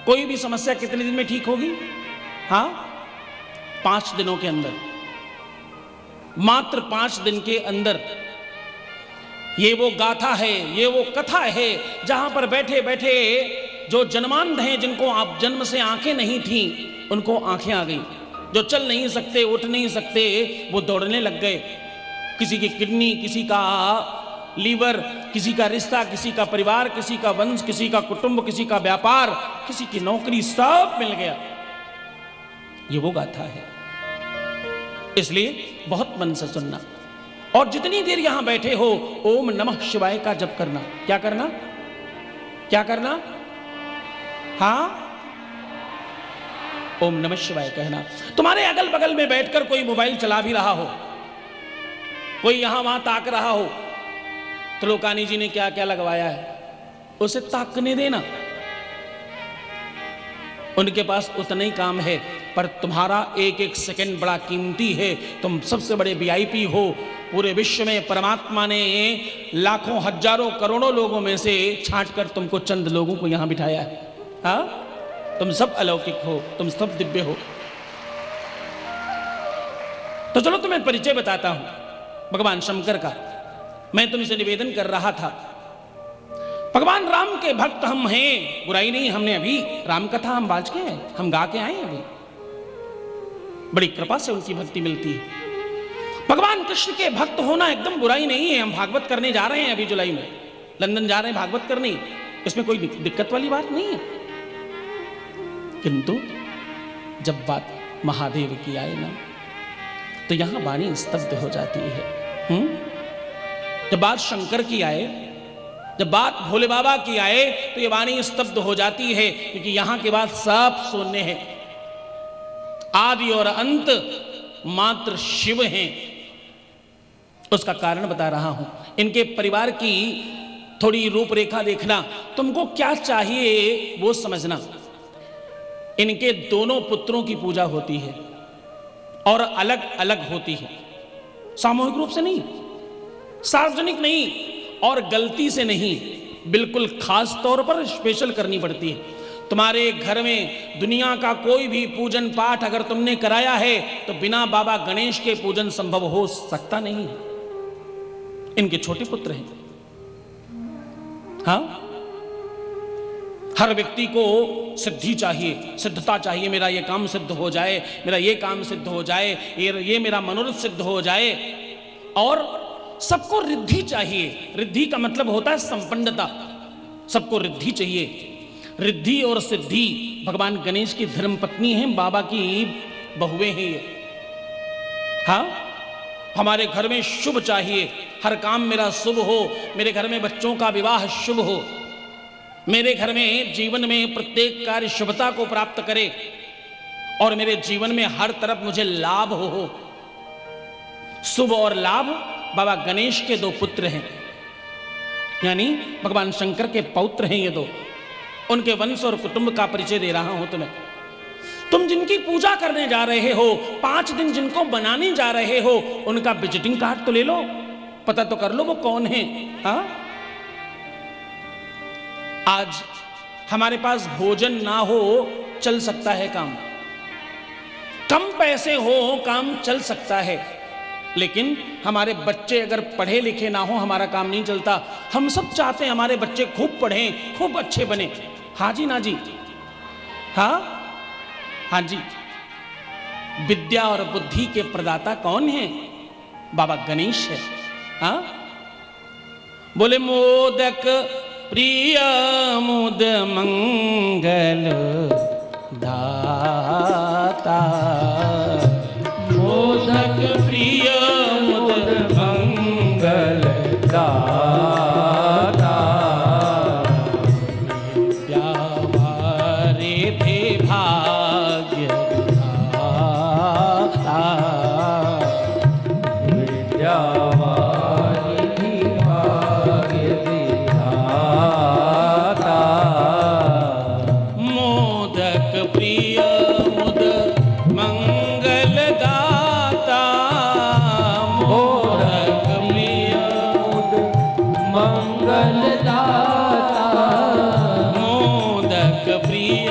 कोई भी समस्या कितने दिन में ठीक होगी? हाँ, 5 दिनों के अंदर, मात्र 5 दिन के अंदर। ये वो गाथा है, ये वो कथा है जहां पर बैठे बैठे जो जन्मांध हैं, जिनको आप जन्म से आंखें नहीं थी, उनको आंखें आ गई। जो चल नहीं सकते, उठ नहीं सकते, वो दौड़ने लग गए। किसी की किडनी, किसी का लीवर, किसी का रिश्ता, किसी का परिवार, किसी का वंश, किसी का कुटुंब, किसी का व्यापार, किसी की नौकरी, सब मिल गया। ये वो गाथा है। इसलिए बहुत मन से सुनना, और जितनी देर यहां बैठे हो ओम नमः शिवाय का जप करना। क्या करना? क्या करना? हाँ, ओम नमः शिवाय कहना। तुम्हारे अगल बगल में बैठकर कोई मोबाइल चला भी रहा हो, कोई यहां वहां ताक रहा हो, त्रिलोकानी जी ने क्या क्या लगवाया है, उसे ताकने देना। उनके पास उतना ही काम है, पर तुम्हारा एक एक सेकंड बड़ा कीमती है। तुम सबसे बड़े वीआईपी हो। पूरे विश्व में परमात्मा ने लाखों, हजारों, करोड़ों लोगों में से छांट कर तुमको चंद लोगों को यहां बिठाया है। हाँ, तुम सब अलौकिक हो, तुम सब दिव्य हो। तो चलो तुम्हें परिचय बताता हूं भगवान शंकर का। मैं तुमसे निवेदन कर रहा था, भगवान राम के भक्त हम हैं, बुराई नहीं। हमने अभी राम कथा हम बाज के हैं, हम गा के आए हैं। अभी बड़ी कृपा से उनकी भक्ति मिलती है। भगवान कृष्ण के भक्त होना एकदम बुराई नहीं है। हम भागवत करने जा रहे हैं, अभी जुलाई में लंदन जा रहे हैं भागवत करने, इसमें कोई दिक्कत वाली बात नहीं है। किंतु जब बात महादेव की आए ना, तो यहां वाणी स्तब्ध हो जाती है। जब बात शंकर की आए, जब बात भोले बाबा की आए, तो ये वाणी स्तब्ध हो जाती है, क्योंकि यहां के बाद सब शून्य है। आदि और अंत मात्र शिव हैं। उसका कारण बता रहा हूं। इनके परिवार की थोड़ी रूपरेखा देखना, तुमको क्या चाहिए वो समझना। इनके दोनों पुत्रों की पूजा होती है, और अलग अलग होती है, सामूहिक रूप से नहीं, सार्वजनिक नहीं, और गलती से नहीं, बिल्कुल खास तौर पर स्पेशल करनी पड़ती है। तुम्हारे घर में दुनिया का कोई भी पूजन पाठ अगर तुमने कराया है, तो बिना बाबा गणेश के पूजन संभव हो सकता नहीं। इनके छोटे पुत्र हैं। हाँ, हर व्यक्ति को सिद्धि चाहिए, सिद्धता चाहिए। मेरा ये काम सिद्ध हो जाए, मेरा ये काम सिद्ध हो जाए, ये मेरा मनोरथ सिद्ध हो जाए। और सबको रिद्धि चाहिए। रिद्धि का मतलब होता है संपन्नता। सबको रिद्धि चाहिए। रिद्धि और सिद्धि भगवान गणेश की धर्म पत्नी हैं, बाबा की बहुएं हैं ये। हाँ, हमारे घर में शुभ चाहिए, हर काम मेरा शुभ हो। मेरे घर में बच्चों का विवाह शुभ हो। मेरे घर में जीवन में प्रत्येक कार्य शुभता को प्राप्त करे, और मेरे जीवन में हर तरफ मुझे लाभ हो। शुभ और लाभ बाबा गणेश के 2 पुत्र हैं, यानी भगवान शंकर के पौत्र हैं ये 2। उनके वंश और कुटुंब का परिचय दे रहा हूं तुम्हें। तुम जिनकी पूजा करने जा रहे हो, 5 दिन जिनको बनाने जा रहे हो, उनका विजिटिंग कार्ड तो ले लो, पता तो कर लो वो कौन है। हाँ, आज हमारे पास भोजन ना हो चल सकता है काम, कम पैसे हो काम चल सकता है, लेकिन हमारे बच्चे अगर पढ़े लिखे ना हो हमारा काम नहीं चलता। हम सब चाहते हैं हमारे बच्चे खूब पढ़ें, खूब अच्छे बने। हाँ जी, ना जी, हाँ हाँ जी। विद्या और बुद्धि के प्रदाता कौन है? बाबा गणेश है। हाँ, बोले मोदक प्रिय मुद मंगल दाता, मोदक प्रिय मुद मंगल दाता, विद्या वारे थे भाग्य दाता, विद्या वारे थे भाग्य दाता, मोदक प्रिय मुद मंगल दाता, मोदक प्रिय मुद मंगल दाता, मोदक प्रिय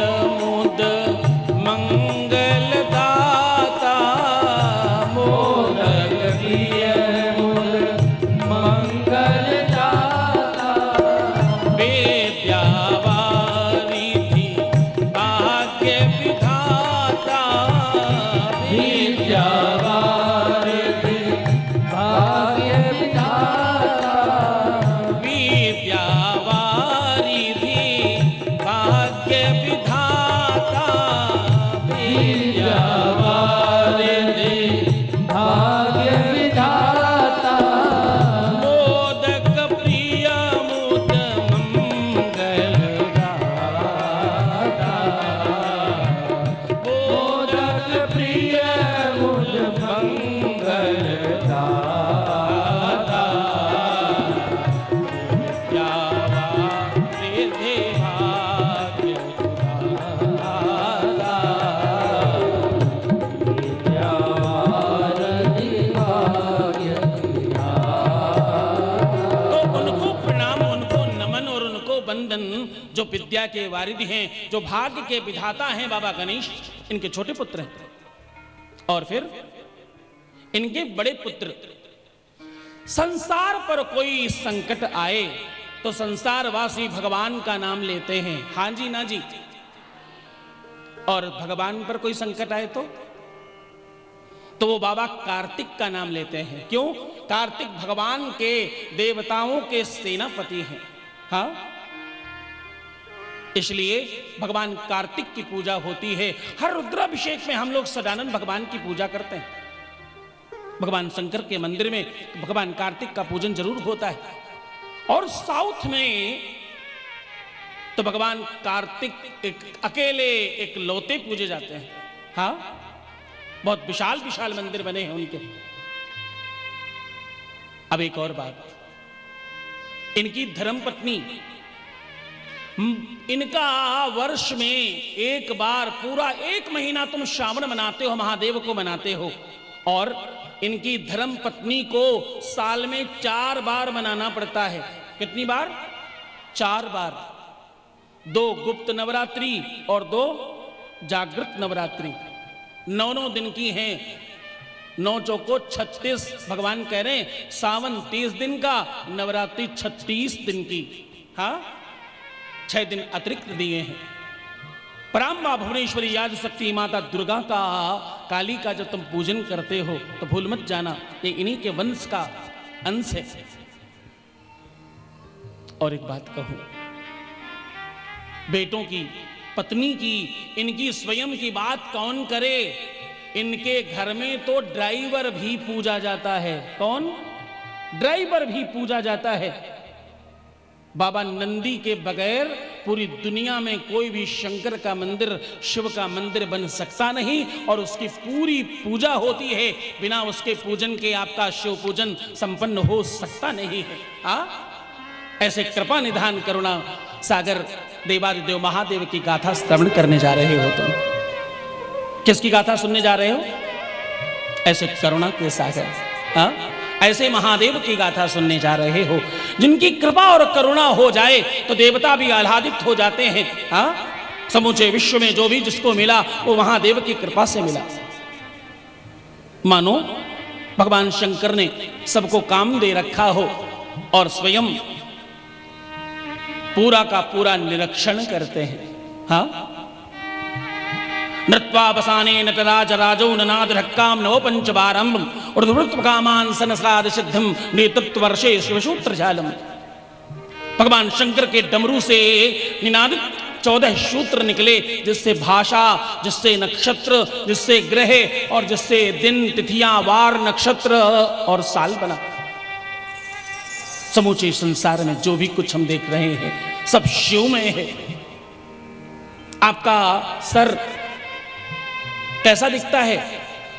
विद्या के वारिधि हैं, जो भाग्य के विधाता हैं बाबा गणेश, इनके छोटे पुत्र हैं। और फिर इनके बड़े पुत्र, संसार पर कोई संकट आए तो संसारवासी भगवान का नाम लेते हैं, हां जी ना जी। और भगवान पर कोई संकट आए तो वो बाबा कार्तिक का नाम लेते हैं। क्यों? कार्तिक भगवान के देवताओं के सेनापति हैं। हाँ, इसलिए भगवान कार्तिक की पूजा होती है। हर रुद्राभिषेक में हम लोग सदानंद भगवान की पूजा करते हैं। भगवान शंकर के मंदिर में भगवान कार्तिक का पूजन जरूर होता है। और साउथ में तो भगवान कार्तिक अकेले एक लौते पूजे जाते हैं। हाँ, बहुत विशाल विशाल मंदिर बने हैं उनके। अब एक और बात, इनकी धर्मपत्नी, इनका वर्ष में एक बार पूरा 1 महीना तुम श्रावण मनाते हो, महादेव को मनाते हो, और इनकी धर्मपत्नी को साल में 4 बार मनाना पड़ता है। कितनी बार? 4 बार। 2 गुप्त नवरात्रि और 2 जागृत नवरात्रि, 9 दिन की हैं। 9 चौको 36, भगवान कह रहे हैं सावन 30 दिन का, नवरात्रि 36 दिन की। हाँ, 6 दिन अतिरिक्त दिए हैं। पराम्बा भुवनेश्वरी याद शक्ति माता दुर्गा का, काली का जब तुम पूजन करते हो तो भूल मत जाना ये इन्हीं के वंश का अंश है। और एक बात कहूं, बेटों की, पत्नी की, इनकी स्वयं की बात कौन करे? इनके घर में तो ड्राइवर भी पूजा जाता है। कौन? ड्राइवर भी पूजा जाता है। बाबा नंदी के बगैर पूरी दुनिया में कोई भी शंकर का मंदिर, शिव का मंदिर बन सकता नहीं, और उसकी पूरी पूजा होती है। बिना उसके पूजन के आपका शिव पूजन संपन्न हो सकता नहीं है। ऐसे कृपा निधान करुणा सागर देवादिदेव महादेव की गाथा श्रवण करने जा रहे हो। तुम किसकी गाथा सुनने जा रहे हो? ऐसे करुणा के सागर, ऐसे महादेव की गाथा सुनने जा रहे हो, जिनकी कृपा और करुणा हो जाए तो देवता भी आह्लादित हो जाते हैं। समूचे विश्व में जो भी जिसको मिला वो महादेव की कृपा से मिला। मानो भगवान शंकर ने सबको काम दे रखा हो और स्वयं पूरा का पूरा निरीक्षण करते हैं। हाँ, नृत्वावसाने नटराज राजौ ननाद ढक्काम नव पंचबारम ऊर्ध्वृत्वकामान सनसाद सिद्धम नेतृत्व वर्षे शिवसूत्र जालम। भगवान शंकर के डमरू से निनादित 14 सूत्र निकले, जिससे भाषा, जिससे नक्षत्र, जिससे ग्रह और जिससे दिन, तिथियां, वार, नक्षत्र और साल बना। समूचे संसार में जो भी कुछ हम देख रहे हैं सब शिवमय है। आपका सर कैसा दिखता है?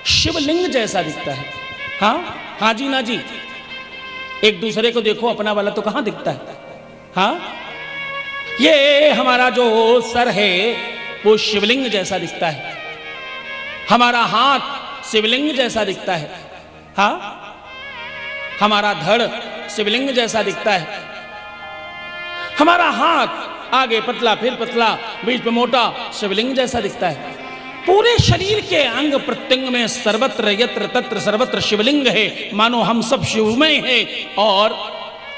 शिवलिंग जैसा दिखता है। हाँ जी ना जी। एक दूसरे को देखो, अपना वाला तो कहां दिखता है। हाँ, ये हमारा जो सर है वो शिवलिंग जैसा दिखता है। हमारा हाथ शिवलिंग जैसा दिखता है। हाँ, हमारा धड़ शिवलिंग जैसा दिखता है। हमारा हाथ आगे पतला, फिर पतला, बीच में मोटा, शिवलिंग जैसा दिखता है। पूरे शरीर के अंग प्रत्यंग में सर्वत्र यत्र तत्र सर्वत्र शिवलिंग है। मानो हम सब शिवमय हैं और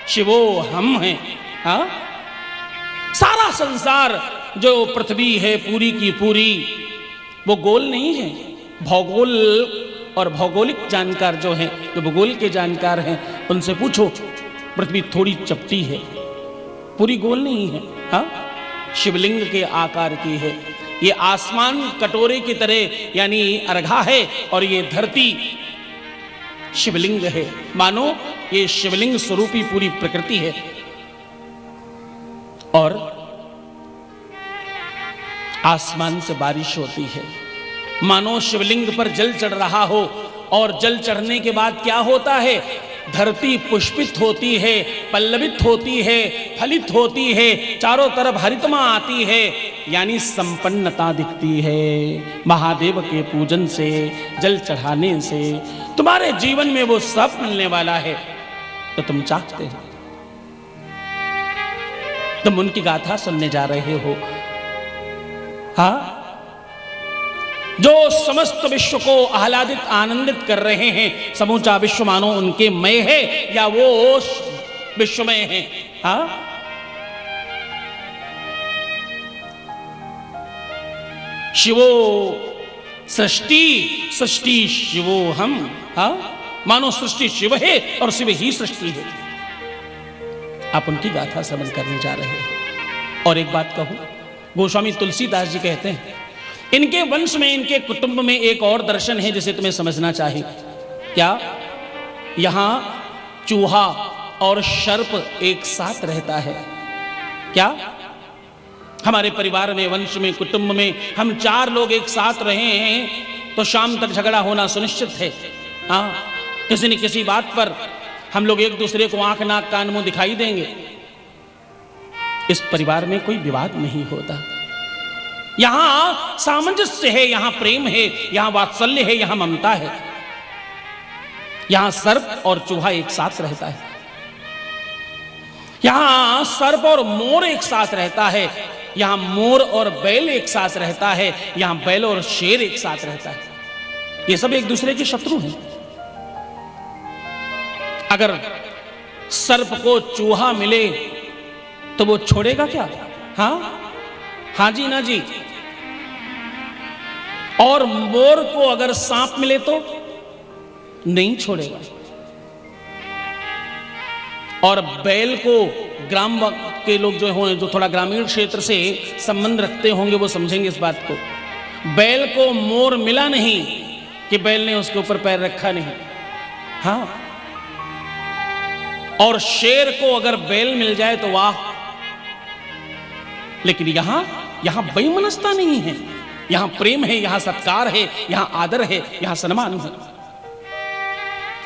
शिवो हम हैं। हाँ, सारा संसार जो पृथ्वी है पूरी की पूरी, वो गोल नहीं है। भौगोल और भौगोलिक जानकार जो हैं, जो भूगोल के जानकार हैं, उनसे पूछो, पृथ्वी थोड़ी चपटी है, पूरी गोल नहीं है। हाँ, शिवलिंग के आकार की है। ये आसमान कटोरे की तरह यानी अर्घा है, और ये धरती शिवलिंग है। मानो ये शिवलिंग स्वरूपी पूरी प्रकृति है। और आसमान से बारिश होती है, मानो शिवलिंग पर जल चढ़ रहा हो। और जल चढ़ने के बाद क्या होता है? धरती पुष्पित होती है, पल्लवित होती है, फलित होती है, चारों तरफ हरितमा आती है, यानी संपन्नता दिखती है। महादेव के पूजन से, जल चढ़ाने से तुम्हारे जीवन में वो सब मिलने वाला है तो तुम चाहते हो। तुम उनकी गाथा सुनने जा रहे हो। हाँ, जो समस्त विश्व को आह्लादित आनंदित कर रहे हैं, समूचा विश्व मानो उनके मय है या वो विश्वमय है। हाँ, शिवो सृष्टि सृष्टि शिवो हम। हाँ, मानो सृष्टि शिव है और शिव ही सृष्टि है। आप उनकी गाथा श्रवण करने जा रहे हैं। और एक बात कहूं, गोस्वामी तुलसीदास जी कहते हैं, इनके वंश में, इनके कुटुंब में एक और दर्शन है जिसे तुम्हें समझना चाहिए। क्या? यहां चूहा और सर्प एक साथ रहता है। क्या? हमारे परिवार में, वंश में, कुटुंब में हम 4 लोग एक साथ रहे हैं तो शाम तक झगड़ा होना सुनिश्चित है। हाँ, किसी न किसी बात पर हम लोग एक दूसरे को आंख नाक कान मुंह दिखाई देंगे। इस परिवार में कोई विवाद नहीं होता। यहां सामंजस्य है, यहां प्रेम है, यहां वात्सल्य है, यहां ममता है। यहां सर्प और चूहा एक साथ रहता है। यहां सर्प और मोर एक साथ रहता है। यहां मोर और बैल एक साथ रहता है। यहां बैल और शेर एक साथ रहता है। ये सब एक दूसरे के शत्रु हैं। अगर सर्प को चूहा मिले तो वो छोड़ेगा क्या? हाँ, हाँ जी ना जी। और मोर को अगर सांप मिले तो नहीं छोड़ेगा। और बैल को ग्राम के लोग जो हों, जो थोड़ा ग्रामीण क्षेत्र से संबंध रखते होंगे, वो समझेंगे इस बात को। बैल को मोर मिला नहीं कि बैल ने उसके ऊपर पैर रखा नहीं। हाँ, और शेर को अगर बैल मिल जाए तो वाह। लेकिन यहां बेमनस्ता नहीं है। यहां प्रेम है, यहां सत्कार है, यहां आदर है, यहां सम्मान है।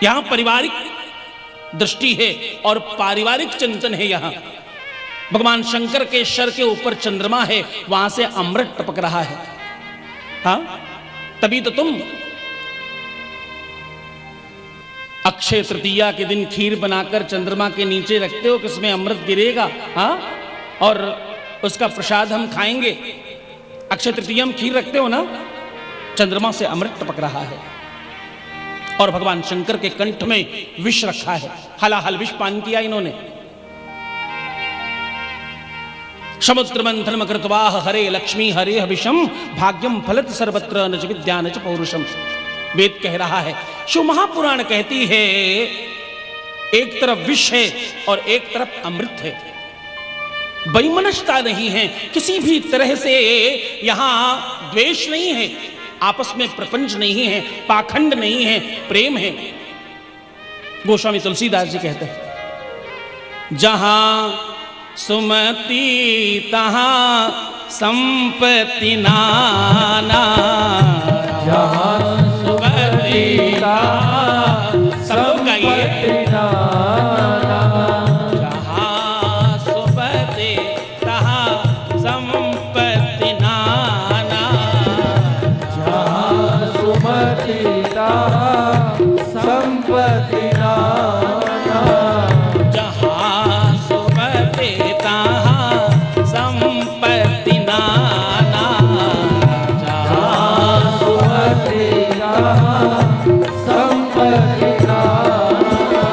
यहां पारिवारिक दृष्टि है और पारिवारिक चिंतन है। यहां भगवान शंकर के सर के ऊपर चंद्रमा है, वहां से अमृत टपक रहा है। हाँ, तभी तो तुम अक्षय तृतीया के दिन खीर बनाकर चंद्रमा के नीचे रखते हो, किसमें अमृत गिरेगा। हाँ, और उसका प्रसाद हम खाएंगे। अक्षय तृतीया में खीर रखते हो ना, चंद्रमा से अमृत टपक रहा है। और भगवान शंकर के कंठ में विष रखा है, हलाहल विष पान किया इन्होंने। समुद्र मंथन कृत्वा हरे लक्ष्मी हरे विषम भाग्यम फलत सर्वत्र न च विद्या न च पौरुषम। वेद कह रहा है, शिव महापुराण कहती है, एक तरफ विष है और एक तरफ अमृत है। वैमनस्यता नहीं है, किसी भी तरह से यहां द्वेष नहीं है, आपस में प्रपंच नहीं है, पाखंड नहीं है, प्रेम है। गोस्वामी तुलसीदास जी कहते हैं, जहां सुमति तहां संपत्ति नाना। जहां सुमति तहां सब गाइए। जहां सुमति तहां संपत्ति नाना। जहां सुमति तहां संपत्ति नाना। जहां सुमति तहां संपत्ति नाना। जहां सुमति तहां संपत्ति नाना।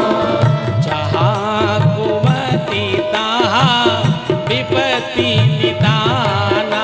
जहां कुमति तहां विपत्ति निदाना।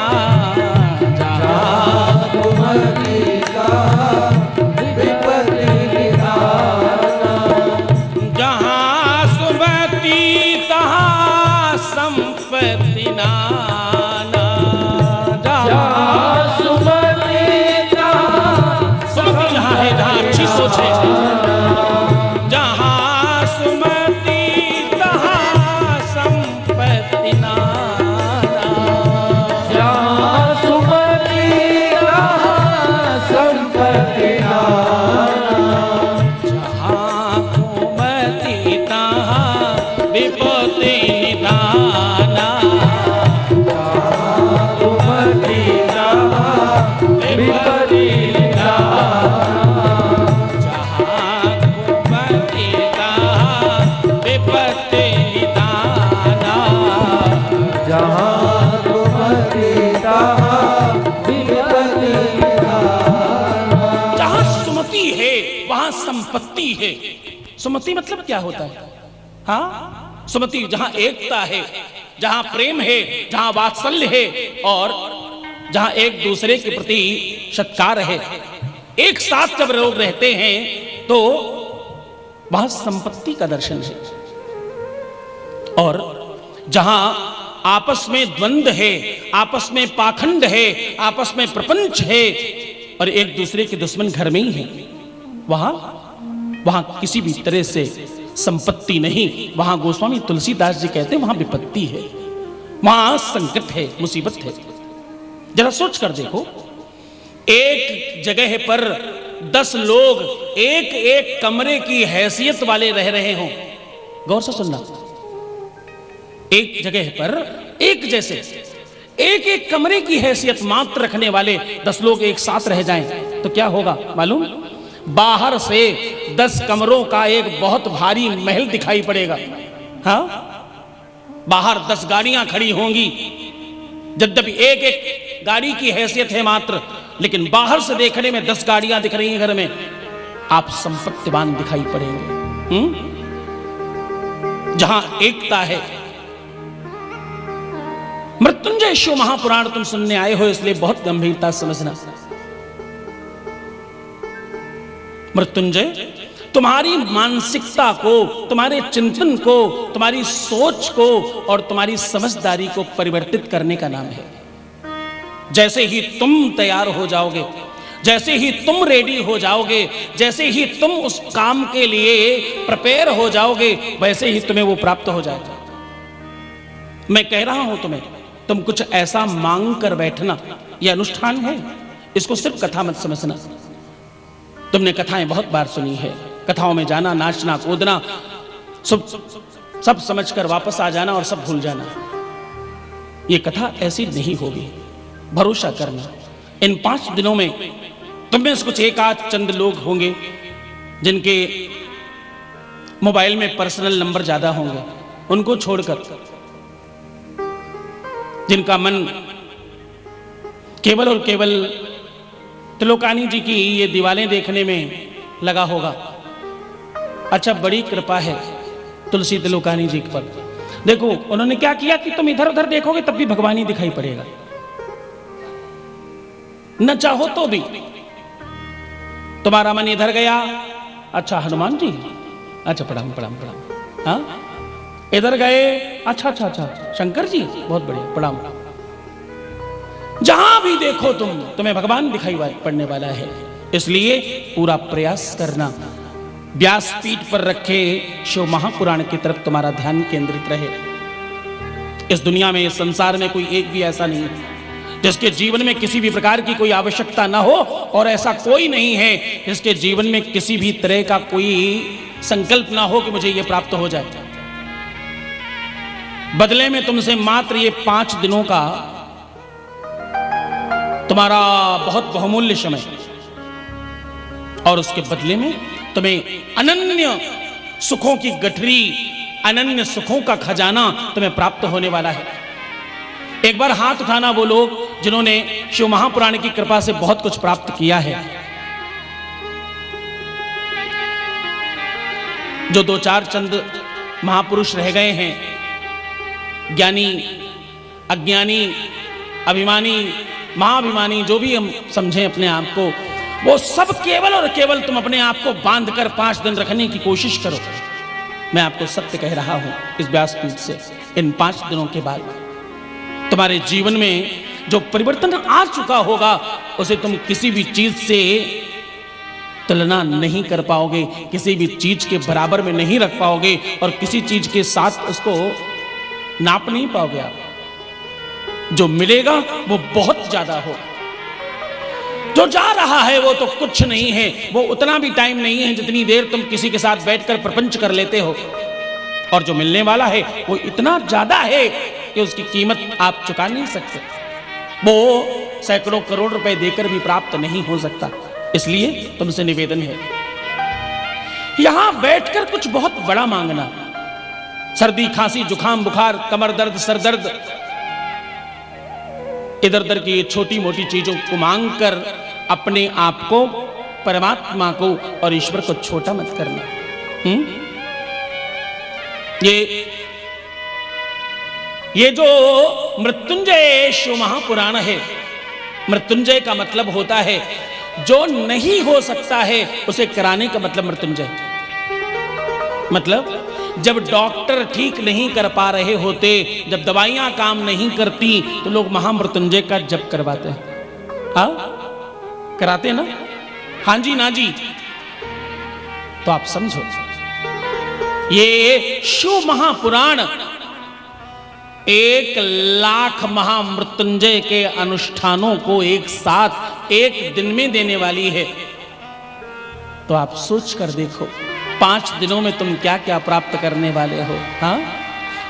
है। सुमति मतलब क्या होता है? हाँ, सुमति जहां एकता है, जहां प्रेम है, जहां वात्सल्य है और जहां एक दूसरे के प्रति सत्कार है, एक साथ जब लोग रहते हैं तो वहां संपत्ति का दर्शन है। और जहां आपस में द्वंद्व है, आपस में पाखंड है, आपस में प्रपंच है और एक दूसरे के दुश्मन घर में ही है, वहां किसी भी तरह से संपत्ति नहीं, वहां गोस्वामी तुलसीदास जी कहते हैं वहां विपत्ति है, वहां संकट है, मुसीबत है। जरा सोच कर देखो, एक जगह पर 10 लोग एक एक कमरे की हैसियत वाले रह रहे हों, गौर से सुनना, एक जगह पर एक जैसे एक एक कमरे की हैसियत मात्र रखने वाले 10 लोग एक साथ रह जाएं तो क्या होगा मालूम? बाहर से 10 कमरों का एक बहुत भारी महल दिखाई पड़ेगा। हाँ, बाहर 10 गाड़ियां खड़ी होंगी, यद्यपि एक एक गाड़ी की हैसियत है मात्र, लेकिन बाहर से देखने में 10 गाड़ियां दिख रही हैं घर में, आप संपत्तिवान दिखाई पड़ेंगे। जहां एकता है। मृत्युंजय शिव महापुराण तुम सुनने आए हो, इसलिए बहुत गंभीरता समझना। मृत्युंजय तुम्हारी मानसिकता को, तुम्हारे चिंतन को, तुम्हारी सोच को और तुम्हारी समझदारी को परिवर्तित करने का नाम है। जैसे ही तुम तैयार हो जाओगे, जैसे ही तुम रेडी हो जाओगे, जैसे ही तुम उस काम के लिए प्रिपेयर हो जाओगे, वैसे ही तुम्हें वो प्राप्त हो जाएगा। मैं कह रहा हूं तुम्हें, तुम कुछ ऐसा मांग कर बैठना, यह अनुष्ठान है, इसको सिर्फ कथा मत समझना। तुमने कथाएं बहुत बार सुनी है, कथाओं में जाना, नाचना, कूदना, सब समझकर वापस आ जाना और सब भूल जाना। ये कथा ऐसी नहीं होगी, भरोसा करना। इन 5 दिनों में तुम में से कुछ एक आध चंद लोग होंगे जिनके मोबाइल में पर्सनल नंबर ज्यादा होंगे, उनको छोड़कर जिनका मन केवल और केवल त्रिलोकानी जी की ये दीवारें देखने में लगा होगा। अच्छा, बड़ी कृपा है तुलसी त्रिलोकानी जी पर। देखो उन्होंने क्या किया कि तुम इधर उधर देखोगे तब भी भगवान ही दिखाई पड़ेगा, न चाहो तो भी। तुम्हारा मन इधर गया, अच्छा हनुमान जी, अच्छा प्रणाम प्रणाम प्रणाम, हाँ इधर गए, अच्छा अच्छा अच्छा शंकर जी, बहुत बढ़िया, प्रणाम। जहां भी देखो तुम्हें भगवान दिखाई पड़ने वाला है। इसलिए पूरा प्रयास करना, व्यासपीठ पर रखे शिव महापुराण की तरफ तुम्हारा ध्यान केंद्रित रहे। इस दुनिया में, इस संसार में कोई एक भी ऐसा नहीं है जिसके जीवन में किसी भी प्रकार की कोई आवश्यकता ना हो, और ऐसा कोई नहीं है जिसके जीवन में किसी भी तरह का कोई संकल्प ना हो कि मुझे यह प्राप्त हो जाए। बदले में तुमसे मात्र ये 5 दिनों का तुम्हारा बहुत बहुमूल्य समय, और उसके बदले में तुम्हें अनन्य सुखों की गठरी, अनन्य सुखों का खजाना तुम्हें प्राप्त होने वाला है। एक बार हाथ उठाना वो लोग जिन्होंने शिव महापुराण की कृपा से बहुत कुछ प्राप्त किया है। जो 2-4 चंद महापुरुष रह गए हैं, ज्ञानी, अज्ञानी, अभिमानी, महाभिमानी, जो भी हम समझें अपने आप को, वो सब केवल और केवल तुम अपने आप को बांधकर 5 दिन रखने की कोशिश करो। मैं आपको सत्य कह रहा हूं इस व्यासपीठ से, इन 5 दिनों के बाद तुम्हारे जीवन में जो परिवर्तन आ चुका होगा, उसे तुम किसी भी चीज से तुलना नहीं कर पाओगे, किसी भी चीज के बराबर में नहीं रख पाओगे, और किसी चीज के साथ उसको नाप नहीं पाओगे आप। जो मिलेगा वो बहुत ज्यादा हो, जो जा रहा है वो तो कुछ नहीं है, वो उतना भी टाइम नहीं है जितनी देर तुम किसी के साथ बैठकर प्रपंच कर लेते हो, और जो मिलने वाला है वो इतना ज्यादा है कि उसकी कीमत आप चुका नहीं सकते। वो सैकड़ों करोड़ रुपए देकर भी प्राप्त नहीं हो सकता। इसलिए तुमसे निवेदन है, यहां बैठकर कुछ बहुत बड़ा मांगना, सर्दी, खांसी, जुखाम, बुखार, कमर दर्द, सर दर्द, इधर उधर की छोटी मोटी चीजों को मांगकर अपने आप को परमात्मा को और ईश्वर को छोटा मत करना। ये जो मृत्युंजय शिव महापुराण है, मृत्युंजय का मतलब होता है जो नहीं हो सकता है उसे कराने का मतलब मृत्युंजय। मतलब जब डॉक्टर ठीक नहीं कर पा रहे होते, जब दवाइयां काम नहीं करती, तो लोग महामृत्युंजय का जप करवाते हैं। हाँ, कराते हैं ना? हाँ जी, ना जी। तो आप समझो, ये शिव महापुराण 1,00,000 महामृत्युंजय के अनुष्ठानों को एक साथ एक दिन में देने वाली है। तो आप सोच कर देखो 5 दिनों में तुम क्या क्या प्राप्त करने वाले हो। हाँ,